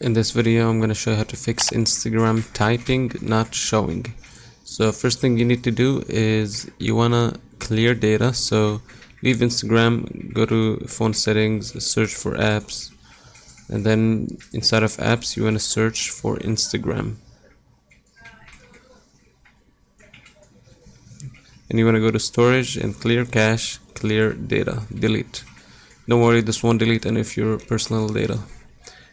In this video, I'm going to show you how to fix Instagram typing not showing. So first thing you need to do is you want to clear data. So leave Instagram, go to phone settings, search for apps, and then inside of apps you want to search for Instagram. And you want to go to storage and clear cache, clear data, delete. Don't worry, this won't delete any of your personal data.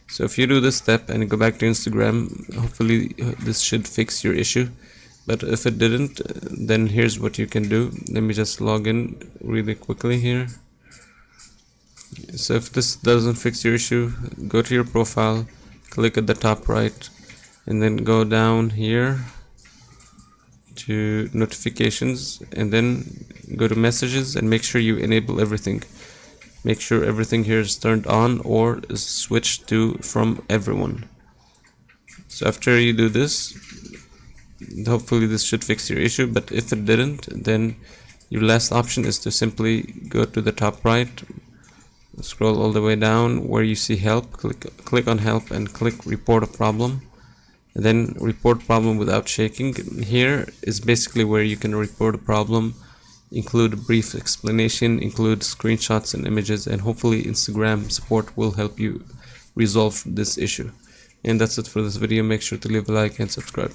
So if you do this step and you go back to Instagram, hopefully this should fix your issue. But if it didn't, then here's what you can do. Let me just log in really quickly here. So if this doesn't fix your issue, go to your profile, click at the top right, and then go down here to notifications, and then go to messages and make sure you enable everything. Make sure everything here is turned on or is switched to from everyone. So after you do this, hopefully this should fix your issue. But if it didn't, then your last option is to simply go to the top right, scroll all the way down where you see help, click on help and click report a problem, and then report problem without shaking. Here is basically where you can report a problem, include a brief explanation, include screenshots and images, and hopefully Instagram support will help you resolve this issue. And that's it for this video. Make sure to leave a like and subscribe.